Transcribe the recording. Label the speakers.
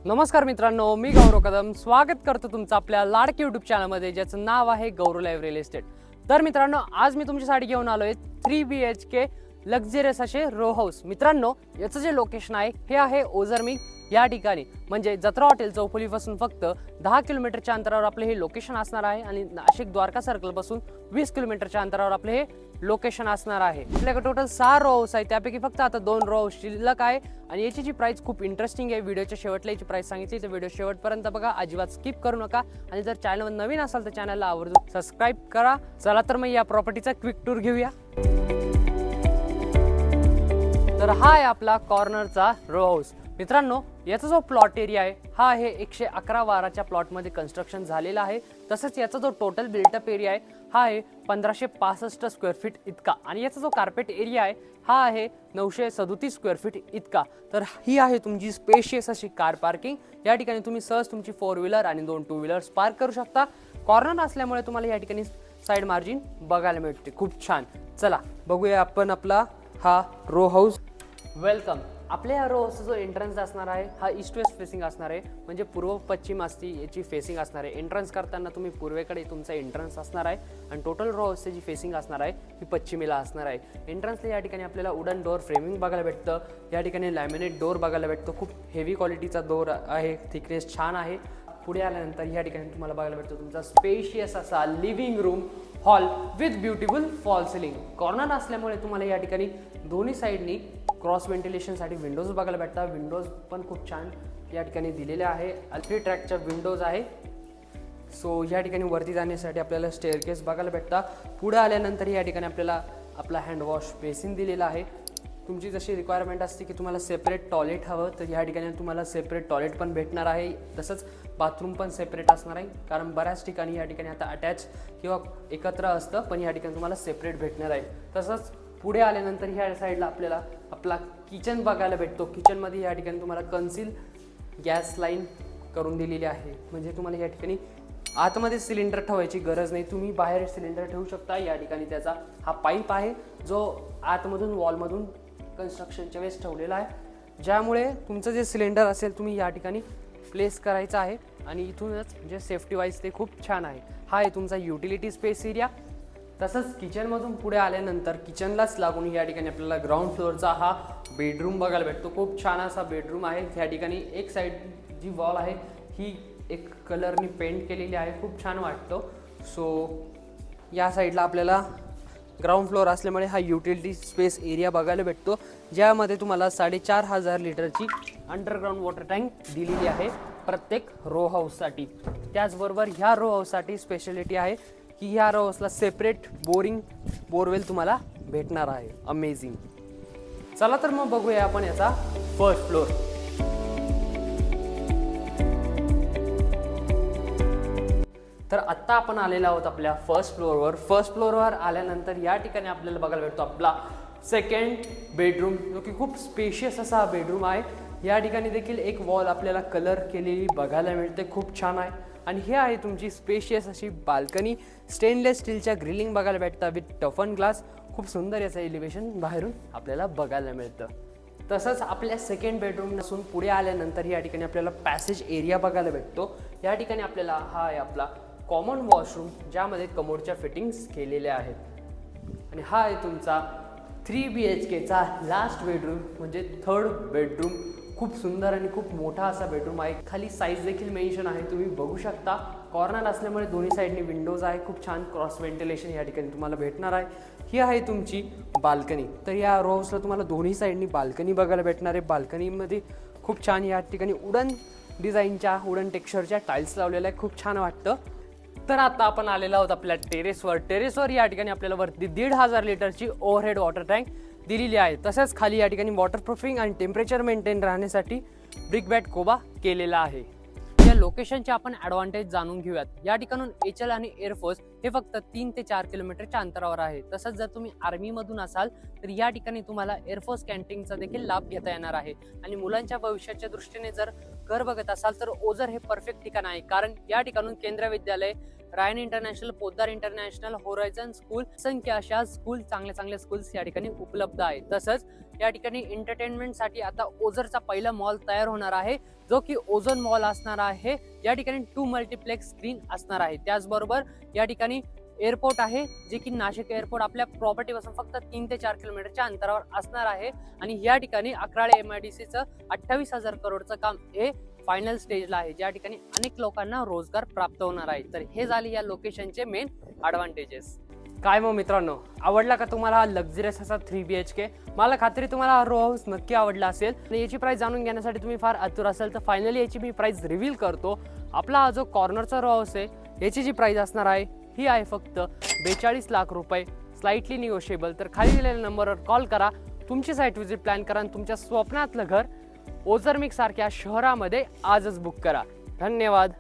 Speaker 1: नमस्कार मित्रांनो, मी गौरव कदम स्वागत करतो तुमचं आपल्या लाडकी यूट्यूब चॅनलमध्ये ज्याचं नाव आहे गौरव लाईव्ह रिअल इस्टेट। तर मित्रांनो, आज मी तुमच्यासाठी घेऊन आलोय 3 BHK लक्झरियस असे रो हाऊस। मित्रांनो, याचं जे लोकेशन आहे हे आहे ओझरमी या ठिकाणी, म्हणजे जत्रा हॉटेल चौफुलीपासून फक्त 10 किलोमीटरच्या अंतरावर आपले हे लोकेशन असणार आहे आणि नाशिक द्वारका सर्कल पासून 20 किलोमीटरच्या अंतरावर आपले हे लोकेशन असणार आहे। आपल्याकडे टोटल 6 रो हाऊस आहे, त्यापैकी फक्त आता 2 रो हाऊस शिल्लक आहे आणि याची जी प्राइस खूप इंटरेस्टिंग आहे। व्हिडिओच्या शेवटला याची प्राइस सांगितली तर व्हिडिओ शेवटपर्यंत बघा, अजिबात स्किप करू नका आणि जर चॅनलवर नवीन असाल तर चॅनलला आवर्जून सबस्क्राइब करा। चला तर मग या प्रॉपर्टीचा क्विक टूर घेऊया। तर हा आहे आपला कॉर्नरचा रो हाऊस। मित्रांनो, याचा जो प्लॉट एरिया आहे हा आहे 111 वाराच्या प्लॉटमध्ये कन्स्ट्रक्शन झालेला आहे। तसंच याचा जो टोटल बिल्टअप एरिया आहे हा आहे 1565 स्क्वेअर फीट इतका आणि याचा जो कार्पेट एरिया आहे हा आहे 937 स्क्वेअर फीट इतका। तर ही आहे तुमची स्पेशियस अशी कार पार्किंग। या ठिकाणी तुम्ही सहज तुमची 4 व्हीलर आणि 2 टू व्हीलर्स पार्क करू शकता। कॉर्नर असल्यामुळे तुम्हाला या ठिकाणी साइड मार्जिन बघायला मिळते, खूप छान। चला बघूया आपण आपला हा रो हाऊस। वेलकम। आपल्या या रो हाऊसचा जो एंट्रन्स असणार आहे हा ईस्ट वेस्ट फेसिंग असणार आहे, म्हणजे पूर्व पश्चिम असती याची फेसिंग असणार आहे। एंट्रन्स करताना तुम्ही पूर्वेकडे तुमचा एंट्रन्स असणार आहे आणि टोटल रो हाऊसची जी फेसिंग असणार आहे ही पश्चिमेला असणार आहे। एंट्रन्सला या ठिकाणी आपल्याला वुडन डोअर फ्रेमिंग बघायला भेटतं। या ठिकाणी लॅमिनेट डोअर बघायला भेटतो, खूप हेवी क्वालिटीचा डोअर आहे, थिकनेस छान आहे। पुढे आल्यानंतर या ठिकाणी तुम्हाला बघायला भेटतो तुमचा स्पेशियस असा living room hall with beautiful fall ceiling. Corner असल्यामुळे तुम्हाला या ठिकाणी दोन्ही साईडनी क्रॉस व्हेंटिलेशनसाठी विंडोज बघायला भेटतात। विंडोज पण खूप छान या ठिकाणी दिलेले आहे। 3 ट्रॅकच्या विंडोज आहे। सो या ठिकाणी वरती जाण्यासाठी आपल्याला स्टेअरकेस बघायला भेटतात। पुढे आल्यानंतर या ठिकाणी आपल्याला आपला हँड वॉश बेसिन दिलेला आहे। तुमची जशी रिक्वायरमेंट असते की तुम्हाला सेपरेट टॉयलेट हवं तर या ठिकाणी तुम्हाला सेपरेट टॉयलेट पण भेटणार आहे। तसंच बाथरूम पण सेपरेट असणार आहे, कारण बऱ्याच ठिकाणी या ठिकाणी आता अटॅच किंवा एकत्र असतं, पण या ठिकाणी तुम्हाला सेपरेट भेटणार आहे। तसंच पुढे आल्यानंतर ह्या साईडला आपल्याला आपला किचन बघायला भेटतो। किचनमध्ये या ठिकाणी तुम्हाला कन्सील गॅस लाईन करून दिलेली आहे, म्हणजे तुम्हाला या ठिकाणी आतमध्ये सिलेंडर ठेवायची गरज नाही, तुम्ही बाहेर सिलेंडर ठेवू शकता। या ठिकाणी त्याचा हा पाईप आहे जो आतमधून वॉलमधून कन्स्ट्रक्शनच्या वेळेस ठेवलेला आहे, ज्यामुळे तुमचं जे सिलेंडर असेल तुम्ही या ठिकाणी प्लेस करायचं आहे आणि इथूनच म्हणजे सेफ्टी वाईज ते खूप छान आहे। हा आहे तुमचा युटिलिटी स्पेस एरिया। तसंच किचनमधून पुढे आल्यानंतर किचनलाच लागून या ठिकाणी आपल्याला ग्राउंड फ्लोअरचा हा बेडरूम बघायला भेटतो। खूप छान असा बेडरूम आहे। या ठिकाणी एक साईड जी वॉल आहे ही एक कलरनी पेंट केलेली आहे, खूप छान वाटतो। सो या साईडला आपल्याला ग्राउंड फ्लोअर असल्यामुळे हा युटिलिटी स्पेस एरिया बघायला भेटतो, ज्यामध्ये तुम्हाला 4500 लिटरची अंडरग्राउंड वॉटर टँक दिलेली आहे प्रत्येक रो हाऊससाठी। त्याचबरोबर ह्या रो हाऊससाठी स्पेशालिटी आहे की ह्या रो हाऊसला सेपरेट बोरवेल तुम्हाला भेटणार आहे। अमेझिंग। चला तर मग बघूया आपण याचा फर्स्ट फ्लोअर। तर आत्ता आपण आलेलो आहोत आपल्या फर्स्ट फ्लोअरवर। फर्स्ट फ्लोअरवर आल्यानंतर या ठिकाणी आपल्याला बघायला भेटतो आपला सेकंड बेडरूम, जो की खूप स्पेशियस असा बेडरूम आहे। या ठिकाणी देखील एक वॉल आपल्याला कलर केलेली बघायला मिळते, खूप छान आहे। आणि हे आहे तुमची स्पेशियस अशी बाल्कनी। स्टेनलेस स्टीलच्या ग्रिलिंग बघायला भेटतात विथ टफन ग्लास। खूप सुंदर याचं एलिव्हेशन बाहेरून आपल्याला बघायला मिळतं। तसंच आपल्या सेकंड बेडरूम नसून पुढे आल्यानंतर या ठिकाणी आपल्याला पॅसेज एरिया बघायला भेटतो। या ठिकाणी आपल्याला हा आहे आपला कॉमन वॉशरूम, ज्यामध्ये कमोडच्या फिटिंग्स केलेल्या आहेत। आणि हा आहे तुमचा 3 BHKचा लास्ट बेडरूम, म्हणजे थर्ड बेडरूम। खूप सुंदर आणि खूप मोठा असा बेडरूम आहे। खाली साईज देखील मेन्शन आहे, तुम्ही बघू शकता। कॉर्नर असल्यामुळे दोन्ही साईडनी विंडोज आहे, खूप छान क्रॉस व्हेंटिलेशन या ठिकाणी तुम्हाला भेटणार आहे। ही आहे तुमची बाल्कनी। तर या रो हाऊसला तुम्हाला दोन्ही साईडनी बाल्कनी बघायला भेटणार आहे। बाल्कनीमध्ये खूप छान या ठिकाणी वुडन डिझाईनच्या वुडन टेक्स्चरच्या टाईल्स लावलेल्या आहे, खूप छान वाटतं। तर आता आपण आलेलो आहोत आपल्या टेरेसवर या ठिकाणी आपल्याला वरती 1500 लिटरची ओव्हरहेड वॉटर टँक दिलेली आहे। तसेच खाली या ठिकाणी वॉटरप्रूफिंग आणि टेम्परेचर मेंटेन राहण्यासाठी ब्रिक बॅट कोबा केलेला आहे। या लोकेशनचे आपण ॲडव्हान्टेज जाणून घेऊयात। या ठिकाणून HL आणि एअरफोर्स हे फक्त 3 ते 4 किलोमीटरच्या अंतरावर आहे। तसंच जर तुम्ही आर्मीमधून असाल तर या ठिकाणी तुम्हाला एअरफोर्स कॅन्टीनचा देखील लाभ घेता येणार आहे। आणि मुलांच्या भविष्याच्या दृष्टीने जर घर बघत असाल तर ओझर हे परफेक्ट ठिकाण आहे, कारण या ठिकाणून केंद्रीय विद्यालय, रायन international, Poddar international, horizon school, असंख्य अशा स्कूल, चांगल्या स्कूल्स या ठिकाणी उपलब्ध आहेत। तसंच या ठिकाणी एंटरटेनमेंटसाठी आता ओझरचा पहिला मॉल तयार होणार आहे, जो की ओझोन मॉल असणार आहे। या ठिकाणी 2 मल्टीप्लेक्स स्क्रीन असणार आहे। त्याचबरोबर या ठिकाणी एअरपोर्ट आहे, जे की नाशिक एअरपोर्ट आपल्या प्रॉपर्टी पासून फक्त 3 ते 4 किलोमीटरच्या अंतरावर असणार आहे। आणि या ठिकाणी अकराळे MIDCचं 28,000 करोडचं काम हे फायनल स्टेजला आहे, ज्या ठिकाणी अनेक लोकांना रोजगार प्राप्त होणार आहे। तर हे झाले या लोकेशनचे मेन ॲडव्हान्टेजेस। काय मग मित्रांनो, आवडला का तुम्हाला हा लक्झरियस असा 3 BHK? मला खात्री तुम्हाला हा रो हाऊस नक्की आवडला असेल आणि याची प्राइस जाणून घेण्यासाठी तुम्ही फार आतुर असाल, तर फायनली याची मी प्राइस रिव्हील करतो। आपला हा जो कॉर्नरचा रो हाऊस आहे, याची जी प्राइस असणार आहे ही आहे फक्त 42 लाख रुपये, स्लाइटली निगोशिएबल। तर खाली दिलेल्या नंबरवर कॉल करा, तुमची साईट व्हिजिट प्लॅन करा आणि तुमच्या स्वप्नातलं घर ओझरमिक सारख्या शहरामध्ये आजच बुक करा। धन्यवाद।